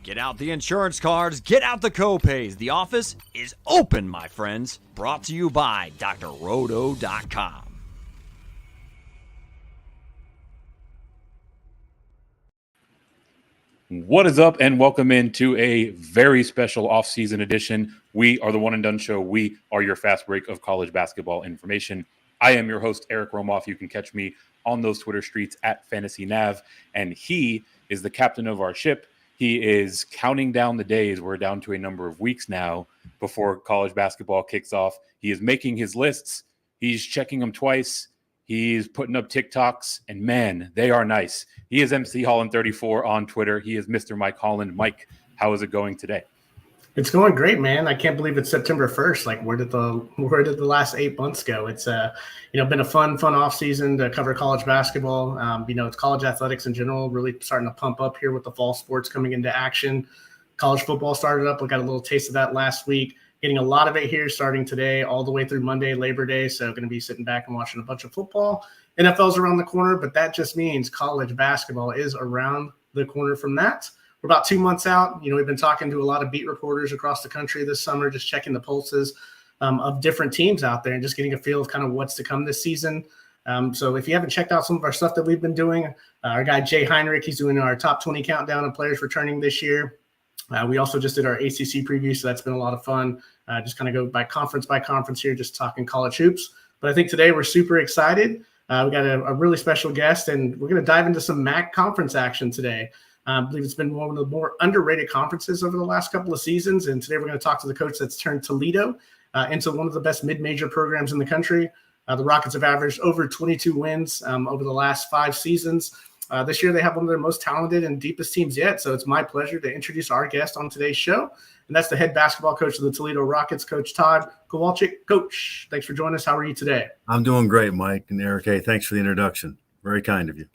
Get out the insurance cards, get out the co-pays. The office is open, my friends. Brought to you by drroto.com. What is up, and welcome into a very special off-season edition. We are the One and Done Show. We are your fast break of college basketball information. I am your host, Eric Romoff. You can catch me on those Twitter streets at FantasyNav, and he is the captain of our ship. He is counting down the days. We're down to a number of weeks now before college basketball kicks off. He is making his lists. He's checking them twice. He's putting up TikToks, and man, they are nice. He is MC Holland34 on Twitter. He is Mr. Mike Holland. Mike, how is it going today? It's going great, man. I can't believe it's September 1st. Like, where did the last 8 months go? It's been a fun off season to cover college basketball. It's college athletics in general really starting to pump up here with the fall sports coming into action. College football started up. We got a little taste of that last week. Getting a lot of it here starting today all the way through Monday, Labor Day. So going to be sitting back and watching a bunch of football. NFL's around the corner, but that just means college basketball is around the corner from that. We're about 2 months out. We've been talking to a lot of beat reporters across the country this summer, just checking the pulses of different teams out there and just getting a feel of kind of what's to come this season. So if you haven't checked out some of our stuff that we've been doing, our guy Jay Heinrich, he's doing our top 20 countdown of players returning this year. We also just did our ACC preview, so that's been a lot of fun. Just kind of go by conference here, just talking college hoops. But I think today we're super excited. We got a really special guest, and we're going to dive into some MAC conference action today. I believe it's been one of the more underrated conferences over the last couple of seasons, and today we're going to talk to the coach that's turned Toledo into one of the best mid-major programs in the country. The Rockets have averaged over 22 wins over the last 5 seasons. This year they have one of their most talented and deepest teams yet, so it's my pleasure to introduce our guest on today's show, and that's the head basketball coach of the Toledo Rockets, Coach Tod Kowalczyk. Coach, thanks for joining us. How are you today? I'm doing great, Mike and Eric. Hey, thanks for the introduction. Very kind of you.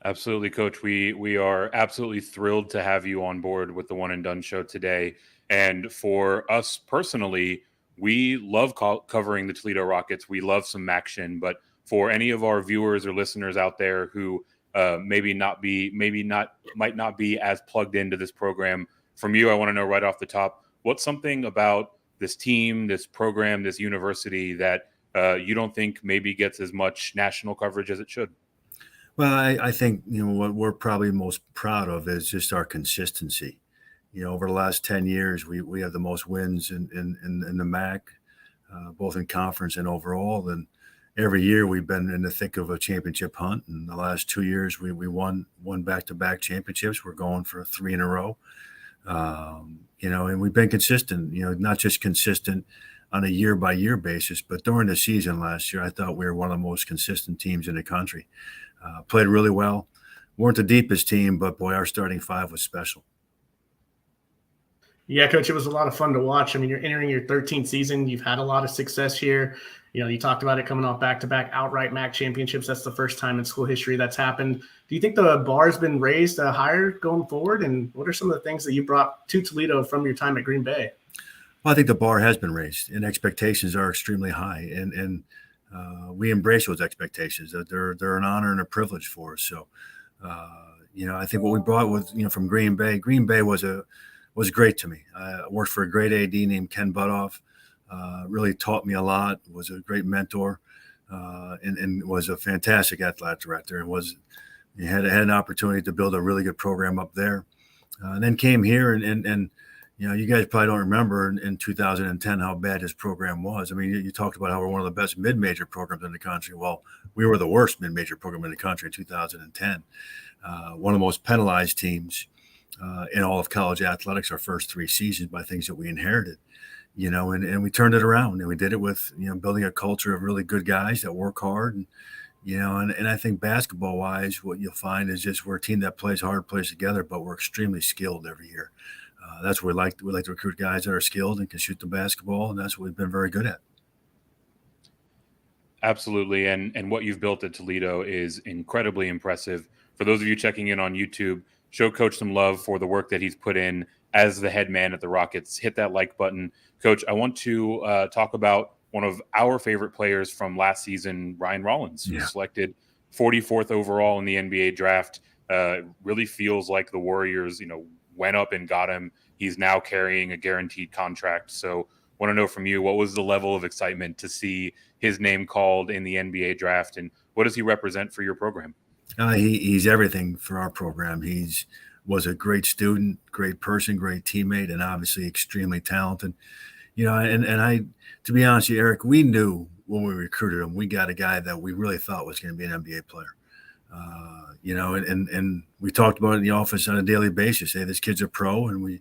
Absolutely, Coach. We are absolutely thrilled to have you on board with the One and Done Show today. And for us personally, we love covering the Toledo Rockets. We love some action. But for any of our viewers or listeners out there who might not be as plugged into this program, from you, I want to know right off the top, what's something about this team, this program, this university that you don't think maybe gets as much national coverage as it should? Well, I think, what we're probably most proud of is just our consistency. Over the last 10 years, we have the most wins in the MAC, both in conference and overall. And every year we've been in the thick of a championship hunt. And the last 2 years we won back-to-back championships. We're going for 3 in a row. And we've been consistent, not just consistent on a year-by-year basis, but during the season last year, I thought we were one of the most consistent teams in the country. Played really well. Weren't the deepest team, but boy, our starting 5 was special. Yeah, Coach, it was a lot of fun to watch. I mean, you're entering your 13th season. You've had a lot of success here. You talked about it coming off back-to-back outright MAC championships. That's the first time in school history that's happened. Do you think the bar has been raised higher going forward? And what are some of the things that you brought to Toledo from your time at Green Bay? Well, I think the bar has been raised, and expectations are extremely high. And we embrace those expectations. They're an honor and a privilege for us. So, I think what we brought with from Green Bay was great to me. I worked for a great AD named Ken Butoff. Really taught me a lot. Was a great mentor, and was a fantastic athletic director. And had an opportunity to build a really good program up there. And then came here and you guys probably don't remember in 2010 how bad his program was. I mean, you talked about how we're one of the best mid-major programs in the country. Well, we were the worst mid-major program in the country in 2010. One of the most penalized teams in all of college athletics our first 3 seasons by things that we inherited. And we turned it around, and we did it with, building a culture of really good guys that work hard. And I think basketball wise, what you'll find is just we're a team that plays hard, plays together, but we're extremely skilled every year. That's what we like. We like to recruit guys that are skilled and can shoot the basketball, and that's what we've been very good at. Absolutely. And what you've built at Toledo is incredibly impressive. For those of you checking in on YouTube, show Coach some love for the work that he's put in as the head man at the Rockets. Hit that like button. Coach, I want to talk about one of our favorite players from last season, Ryan Rollins, who was selected 44th overall in the NBA draft. Really feels like the Warriors, went up and got him. He's now carrying a guaranteed contract. So want to know from you, what was the level of excitement to see his name called in the NBA draft, and what does he represent for your program? He's everything for our program. Was a great student, great person, great teammate, and obviously extremely talented. To be honest with you, Eric, we knew when we recruited him, we got a guy that we really thought was going to be an NBA player. And we talked about it in the office on a daily basis. Hey, this kid's a pro, and we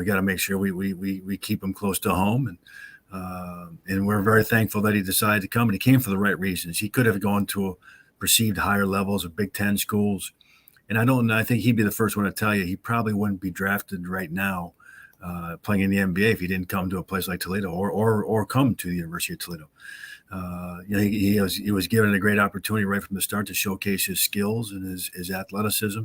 got to make sure we keep him close to home. And we're very thankful that he decided to come, and he came for the right reasons. He could have gone to perceived higher levels of Big Ten schools. And I think he'd be the first one to tell you he probably wouldn't be drafted right now playing in the NBA if he didn't come to a place like Toledo or come to the University of Toledo. He was given a great opportunity right from the start to showcase his skills and his athleticism.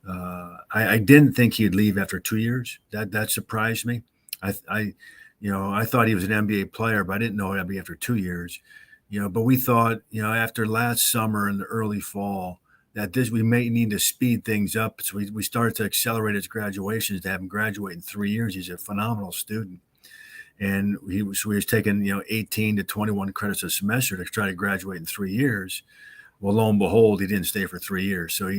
I didn't think he'd leave after 2 years. That surprised me. I thought he was an NBA player, but I didn't know it'd be after 2 years. But we thought, after last summer and the early fall, that we may need to speed things up. So we started to accelerate his graduations to have him graduate in 3 years. He's a phenomenal student. And he was taking, 18 to 21 credits a semester to try to graduate in 3 years. Well, lo and behold, he didn't stay for 3 years. So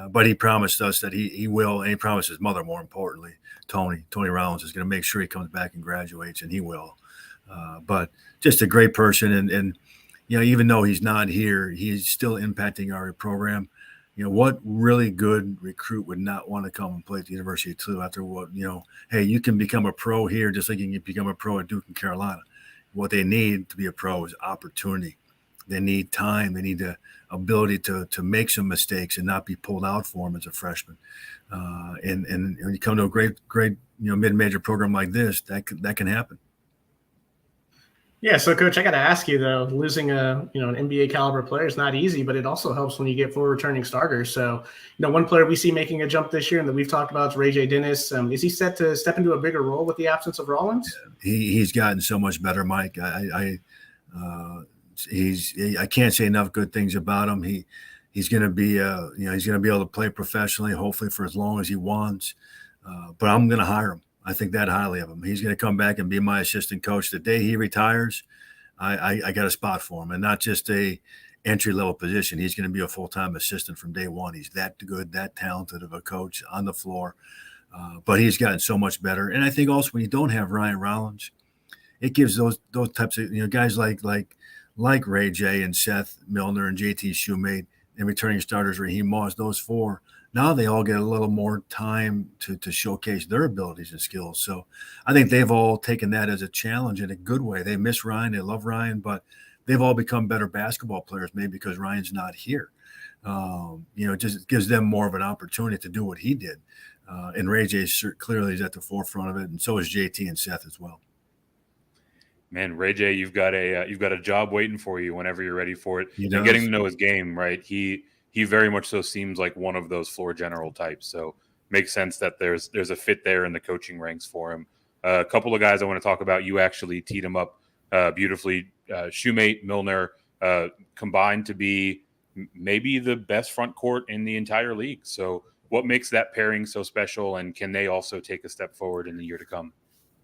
but he promised us that he will, and he promised his mother, more importantly, Tony Rollins, is going to make sure he comes back and graduates, and he will. But just a great person. And even though he's not here, he's still impacting our program. What really good recruit would not want to come and play at the University of Toledo after what, hey, you can become a pro here just like you can become a pro at Duke and Carolina. What they need to be a pro is opportunity. They need time. They need the ability to make some mistakes and not be pulled out for them as a freshman. And when you come to a great mid-major program like this, that can happen. Yeah, so Coach, I got to ask you though, losing an NBA caliber player is not easy, but it also helps when you get 4 returning starters. So, one player we see making a jump this year and that we've talked about is Ray J. Dennis. Is he set to step into a bigger role with the absence of Rollins? He's gotten so much better, Mike. I can't say enough good things about him. He's going to be he's going to be able to play professionally, hopefully for as long as he wants. But I'm going to hire him. I think that highly of him. He's going to come back and be my assistant coach. The day he retires, I got a spot for him, and not just a entry-level position. He's going to be a full-time assistant from day one. He's that good, that talented of a coach on the floor. But he's gotten so much better. And I think also when you don't have Ryan Rollins, it gives those types of guys like Ray J and Seth Milner and JT Shoemate and returning starters Raheem Moss, those 4. Now they all get a little more time to showcase their abilities and skills. So I think they've all taken that as a challenge in a good way. They miss Ryan. They love Ryan, but they've all become better basketball players maybe because Ryan's not here. It just gives them more of an opportunity to do what he did. And Ray J clearly is at the forefront of it, and so is JT and Seth as well. Man, Ray J, you've got a job waiting for you whenever you're ready for it. And getting to know his game, right? He very much so seems like one of those floor general types. So makes sense that there's a fit there in the coaching ranks for him. A couple of guys I want to talk about. You actually teed him up beautifully. Shoemate, Milner combined to be maybe the best front court in the entire league. So what makes that pairing so special, and can they also take a step forward in the year to come?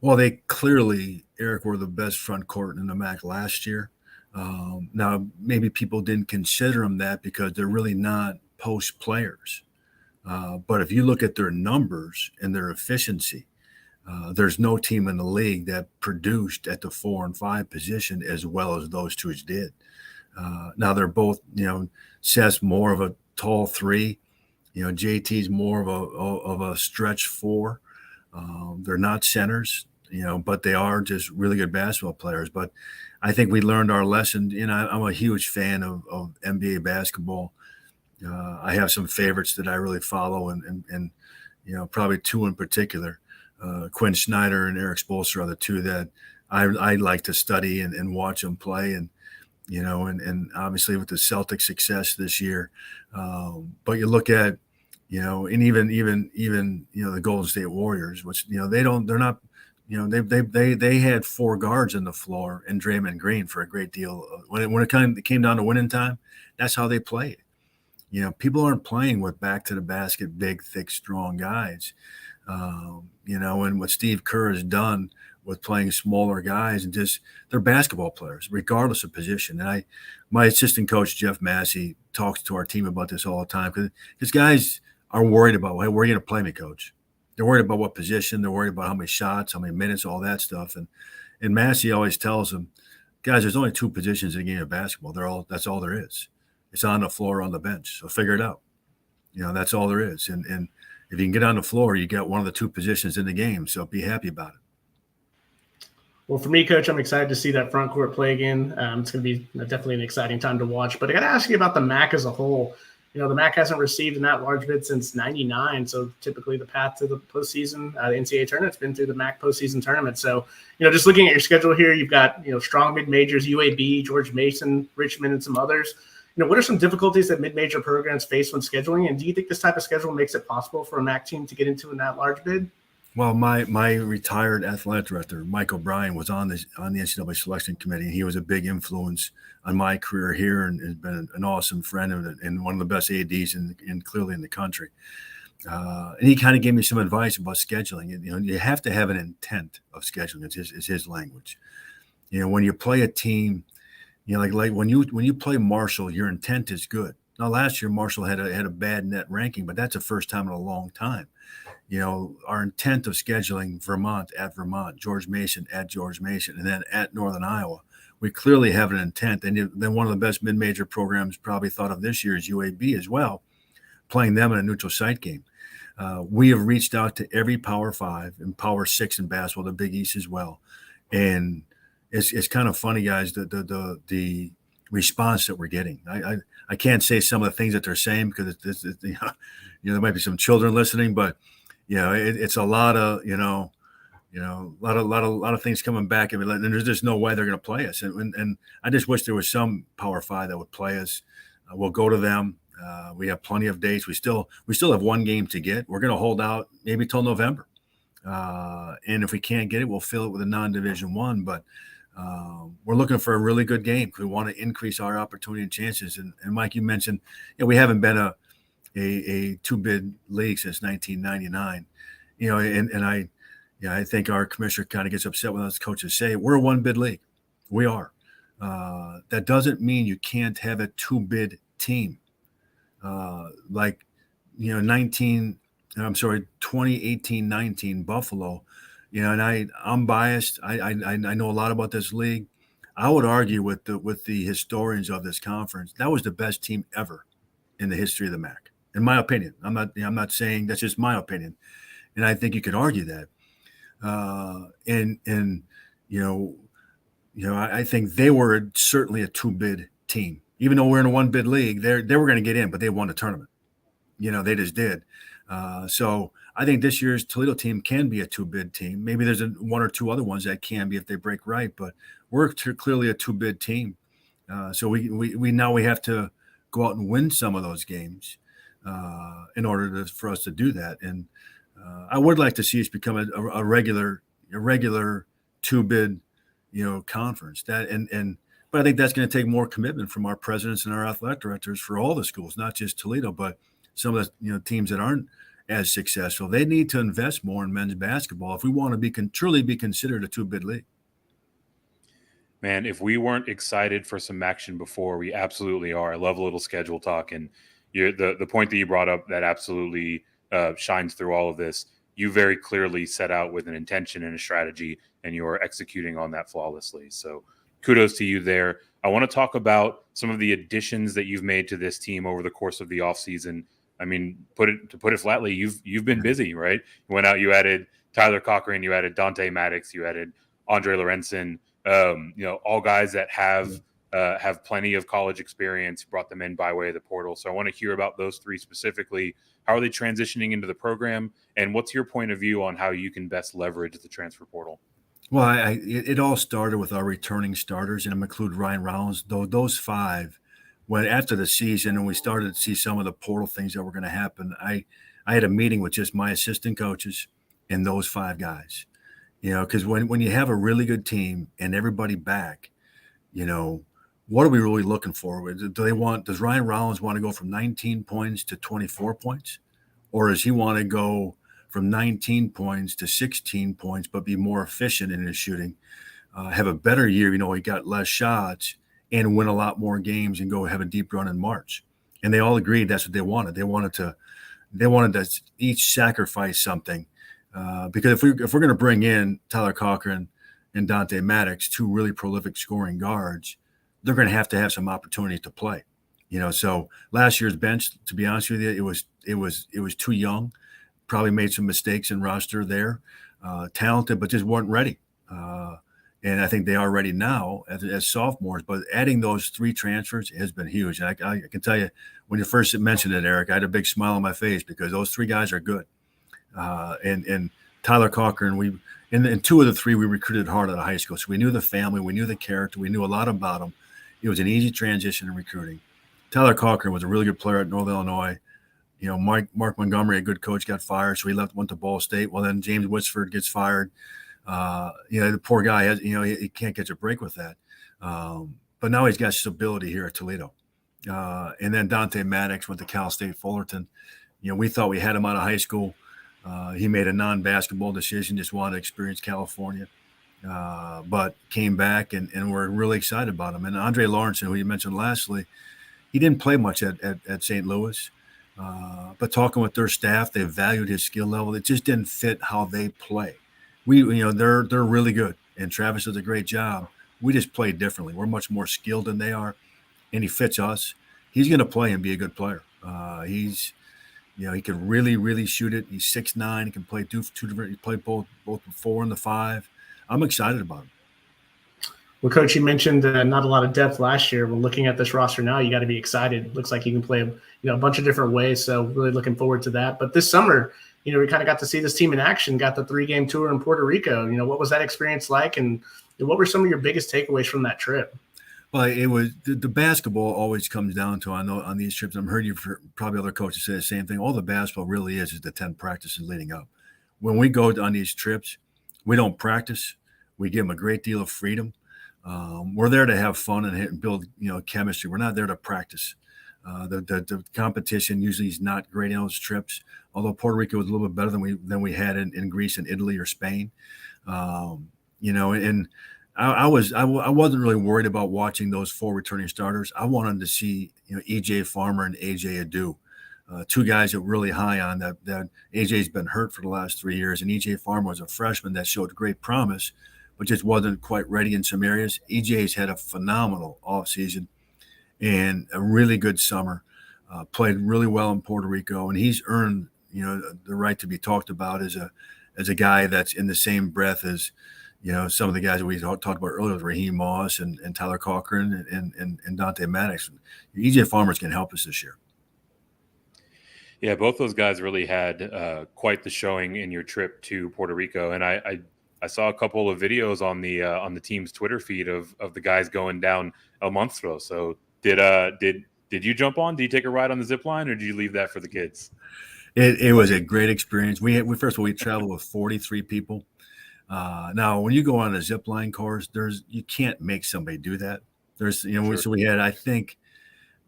Well, they clearly, Eric, were the best front court in the MAC last year. Now, maybe people didn't consider them that because they're really not post players. But if you look at their numbers and their efficiency, there's no team in the league that produced at the 4 and 5 position as well as those two did. Now they're both, Seth's more of a tall 3, JT's more of a stretch 4. They're not centers, but they are just really good basketball players. But I think we learned our lesson. I'm a huge fan of NBA basketball. I have some favorites that I really follow, and probably 2 in particular. Quinn Snyder and Eric Spoelstra are the 2 that I like to study and watch them play, and obviously with the Celtics success this year. But you look at, and even the Golden State Warriors, which they're not. They had 4 guards on the floor and Draymond Green for a great deal. When it came down to winning time, that's how they played. People aren't playing with back to the basket, big, thick, strong guys. And what Steve Kerr has done with playing smaller guys and just they're basketball players, regardless of position. And my assistant coach, Jeff Massey, talks to our team about this all the time because guys are worried about, hey, where are you going to play me, coach? They're worried about what position. They're worried about how many shots, how many minutes, all that stuff. And Massey always tells them, guys, there's only two positions in a game of basketball. That's all there is. It's on the floor or on the bench. So figure it out. That's all there is. And if you can get on the floor, you got one of the two positions in the game. So be happy about it. Well, for me, Coach, I'm excited to see that front court play again. It's going to be definitely an exciting time to watch. But I got to ask you about the MAC as a whole. The MAC hasn't received an at-large bid since '99. So typically the path to the postseason, the NCAA tournament, has been through the MAC postseason tournament. So, just looking at your schedule here, you've got, strong mid-majors, UAB, George Mason, Richmond, and some others. What are some difficulties that mid-major programs face when scheduling? And do you think this type of schedule makes it possible for a MAC team to get into an at-large bid? Well, my retired athletic director, Mike O'Brien, was on the NCAA selection committee. He was a big influence on my career here and has been an awesome friend and one of the best ADs clearly in the country. And he kind of gave me some advice about scheduling. You have to have an intent of scheduling. It's his language. When you play a team, like when you play Marshall, your intent is good. Now, last year Marshall had a bad net ranking, but that's the first time in a long time. Our intent of scheduling Vermont at Vermont, George Mason at George Mason, and then at Northern Iowa, we clearly have an intent. And then one of the best mid-major programs probably thought of this year is UAB as well, playing them in a neutral site game. We have reached out to every Power 5 and Power 6 in basketball, the Big East as well. And it's kind of funny, guys, the response that we're getting. I can't say some of the things that they're saying because there might be some children listening, but it's a lot of a lot of things coming back, and there's just no way they're going to play us. And I just wish there was some Power 5 that would play us. We'll go to them. We have plenty of dates. We still have one game to get. We're going to hold out maybe till November, and if we can't get it, we'll fill it with a non-Division I. But we're looking for a really good game because we want to increase our opportunity and chances. And Mike, you mentioned we haven't been a two-bid league since 1999. I think our commissioner kind of gets upset when us coaches say we're a one-bid league. We are. That doesn't mean you can't have a two-bid team. 2018-19 Buffalo. And I'm biased. I know a lot about this league. I would argue with the historians of this conference that was the best team ever in the history of the MAC, in my opinion. I'm not saying that's just my opinion, and I think you could argue that. I think they were certainly a two-bid team. Even though we're in a one-bid league, they were going to get in, but they won the tournament. They just did. So I think this year's Toledo team can be a two-bid team. Maybe there's one or two other ones that can be if they break right, but we're clearly a two-bid team. So we now have to go out and win some of those games in order for us to do that. And I would like to see us become a regular two-bid, conference. But I think that's going to take more commitment from our presidents and our athletic directors for all the schools, not just Toledo, but some of the teams that aren't as successful. They need to invest more in men's basketball if we want to truly be considered a two-bid league. Man, if we weren't excited for some action before, we absolutely are. I love a little schedule talk, and the point that you brought up that absolutely shines through all of this. You very clearly set out with an intention and a strategy, and you are executing on that flawlessly. So kudos to you there. I want to talk about some of the additions that you've made to this team over the course of the offseason. I mean, to put it flatly, you've been busy, right? You went out, you added Tyler Cochran, you added Dante Maddox, you added Andre Lorenzen, all guys that have plenty of college experience, brought them in by way of the portal. So I want to hear about those three specifically. How are they transitioning into the program? And what's your point of view on how you can best leverage the transfer portal? Well, it all started with our returning starters, and I'm include Ryan Rollins. Those five, when after the season and we started to see some of the portal things that were going to happen, I had a meeting with just my assistant coaches and those five guys. Because when you have a really good team and everybody back, what are we really looking for? Does Ryan Rollins want to go from 19 points to 24 points? Or does he want to go from 19 points to 16 points, but be more efficient in his shooting, have a better year, he got less shots, and win a lot more games and go have a deep run in March? And they all agreed that's what they wanted. They wanted to each sacrifice something. Because if we're going to bring in Tyler Cochran and Dante Maddox, two really prolific scoring guards, they're going to have some opportunity to play. So last year's bench, to be honest with you, it was too young. Probably made some mistakes in roster there. Talented, but just weren't ready. And I think they are ready now as sophomores. But adding those 3 transfers has been huge. And I can tell you, when you first mentioned it, Eric, I had a big smile on my face because those 3 guys are good. And Tyler Cochran, in 2 of the 3 we recruited hard out of high school, so we knew the family, we knew the character, we knew a lot about him. It was an easy transition in recruiting. Tyler Cochran was a really good player at Northern Illinois. Mark Montgomery, a good coach, got fired, so he went to Ball State. Well, then James Witsford gets fired. The poor guy has, he can't catch a break with that. But now he's got stability here at Toledo. And then Dante Maddox went to Cal State Fullerton. We thought we had him out of high school. He made a non-basketball decision, just wanted to experience California, but came back, and we're really excited about him. And Andre Lawrence, who you mentioned lastly, he didn't play much at St. Louis, but talking with their staff, they valued his skill level. It just didn't fit how they play. They're really good, and Travis does a great job. We just play differently. We're much more skilled than they are, and he fits us. He's going to play and be a good player. He can really, really shoot it. He's 6'9". He can play two different. He played both the 4 and the 5. I'm excited about him. Well, Coach, you mentioned not a lot of depth last year. Well, looking at this roster now, you got to be excited. Looks like you can play a bunch of different ways. So really looking forward to that. But this summer, we kind of got to see this team in action. Got the 3-game tour in Puerto Rico. What was that experience like, and what were some of your biggest takeaways from that trip? Well, it was the basketball always comes down to, I know on these trips, I've heard probably other coaches say the same thing. All the basketball really is the 10 practices leading up. When we go on these trips, we don't practice. We give them a great deal of freedom. We're there to have fun and build, chemistry. We're not there to practice. The competition usually is not great on those trips, although Puerto Rico was a little bit better than we had in Greece and Italy or Spain. And I wasn't really worried about watching those 4 returning starters. I wanted to see, EJ Farmer and AJ Adu, 2 guys that were really high on that AJ's been hurt for the last 3 years, and EJ Farmer was a freshman that showed great promise, but just wasn't quite ready in some areas. EJ's had a phenomenal offseason and a really good summer, played really well in Puerto Rico, and he's earned, the right to be talked about as a guy that's in the same breath as, some of the guys that we talked about earlier, Raheem Moss and Tyler Cochran and Dante Maddox. EJ Farmer's going to help us this year. Yeah, both those guys really had quite the showing in your trip to Puerto Rico, and I saw a couple of videos on the team's Twitter feed of the guys going down El Monstro. So did you jump on? Did you take a ride on the zip line, or did you leave that for the kids? It was a great experience. We first of all, we traveled with 43 people. Now, when you go on a zip line course, you can't make somebody do that. Sure. So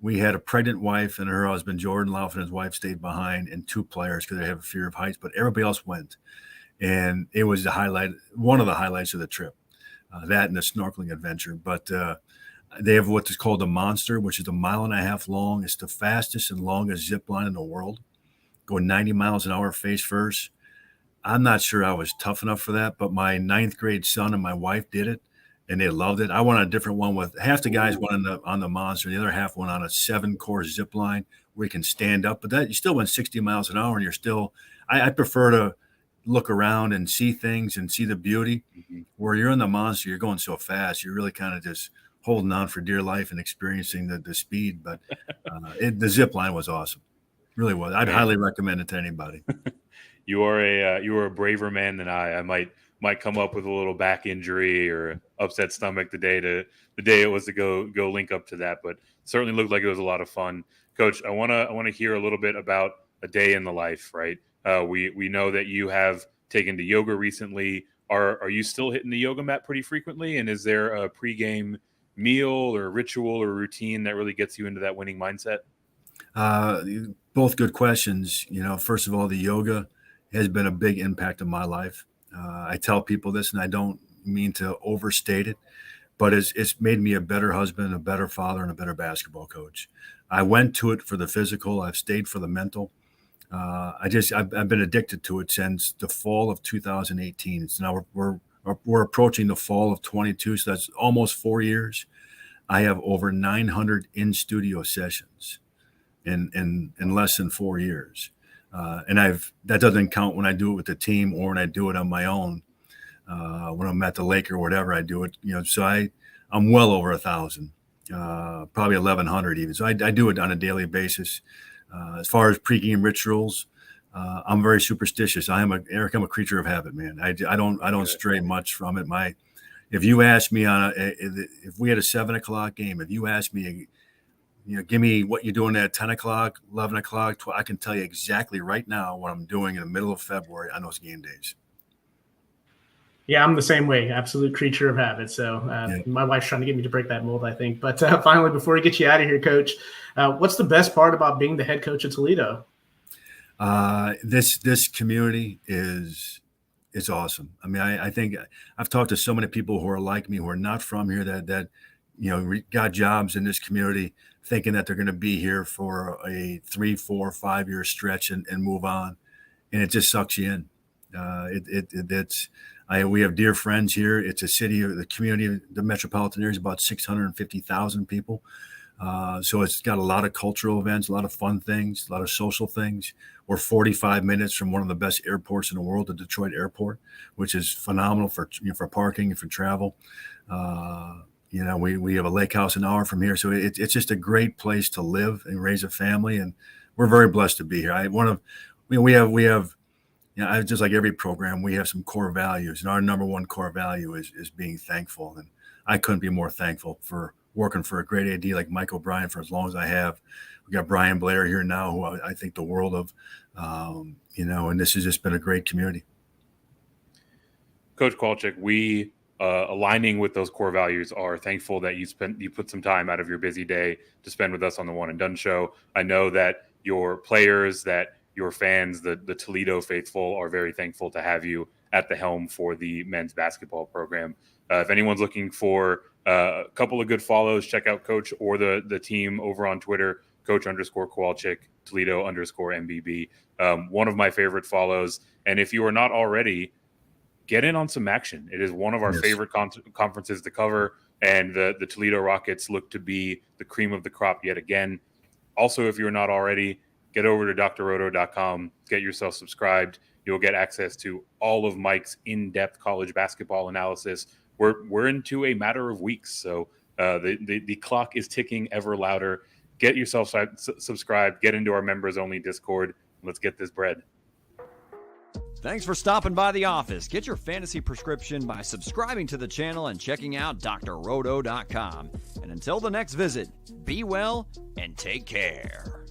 we had a pregnant wife and her husband, Jordan Lauf, and his wife stayed behind, and 2 players because they have a fear of heights, but everybody else went. And it was one of the highlights of the trip, that and the snorkeling adventure. But they have what is called the Monster, which is 1.5 miles long. It's the fastest and longest zip line in the world, going 90 miles an hour face first. I'm not sure I was tough enough for that, but my 9th grade son and my wife did it, and they loved it. I went on a different one with half the guys went on the Monster, the other half went on a 7-course zip line where you can stand up, but that you still went 60 miles an hour, and you're still. I prefer to look around and see things and see the beauty. Mm-hmm. Where you're in the Monster, you're going so fast, you're really kind of just holding on for dear life and experiencing the speed. But the zip line was awesome, really was. I'd highly recommend it to anybody. You are a braver man than I. I might come up with a little back injury or upset stomach the day it was to go link up to that, but certainly looked like it was a lot of fun. Coach, I want to hear a little bit about a day in the life, right? We know that you have taken to yoga recently. Are you still hitting the yoga mat pretty frequently? And is there a pregame meal or ritual or routine that really gets you into that winning mindset? Both good questions. First of all, the yoga has been a big impact on my life. I tell people this, and I don't mean to overstate it, but it's made me a better husband, a better father, and a better basketball coach. I went to it for the physical. I've stayed for the mental. I've been addicted to it since the fall of 2018. So now we're approaching the fall of 22. So that's almost 4 years. I have over 900 in-studio sessions in less than 4 years. And that doesn't count when I do it with the team or when I do it on my own. When I'm at the lake or whatever, I do it, so I'm well over 1,000, probably 1,100 even. So I do it on a daily basis. As far as pregame rituals, I'm very superstitious. Eric, I'm a creature of habit, man. I don't stray much from it. If you ask me if we had a 7:00 game, if you ask me, give me what you're doing at 10 o'clock, 11 o'clock, 12, I can tell you exactly right now what I'm doing in the middle of February on those game days. Yeah, I'm the same way. Absolute creature of habit. So My wife's trying to get me to break that mold, I think. But finally, before we get you out of here, Coach, what's the best part about being the head coach at Toledo? This community is awesome. I mean, I think I've talked to so many people who are like me, who are not from here, that got jobs in this community, thinking that they're going to be here for a 3, 4, 5 year stretch and move on, and it just sucks you in. We have dear friends here. It's a city, the community, the metropolitan area is about 650,000 people. So it's got a lot of cultural events, a lot of fun things, a lot of social things. We're 45 minutes from one of the best airports in the world, the Detroit airport, which is phenomenal for parking and for travel. We have a lake house an hour from here. So it's just a great place to live and raise a family. And we're very blessed to be here. We have just like every program, we have some core values, and our number one core value is being thankful. And I couldn't be more thankful for working for a great AD like Mike O'Brien for as long as I have. We got Brian Blair here now, who I think the world of, and this has just been a great community. Coach Kowalczyk, we aligning with those core values are thankful that you put some time out of your busy day to spend with us on the One and Done show. I know that your players, that your fans, the Toledo faithful, are very thankful to have you at the helm for the men's basketball program. If anyone's looking for a couple of good follows, check out Coach or the team over on Twitter, Coach_Kowalczyk, Toledo_MBB. One of my favorite follows. And if you are not already, get in on some action. It is one of our favorite conferences to cover. And the Toledo Rockets look to be the cream of the crop yet again. Also, if you're not already, get over to drroto.com, get yourself subscribed. You'll get access to all of Mike's in-depth college basketball analysis. We're into a matter of weeks, so the clock is ticking ever louder. Get yourself subscribed. Get into our members-only Discord. Let's get this bread. Thanks for stopping by the office. Get your fantasy prescription by subscribing to the channel and checking out drroto.com. And until the next visit, be well and take care.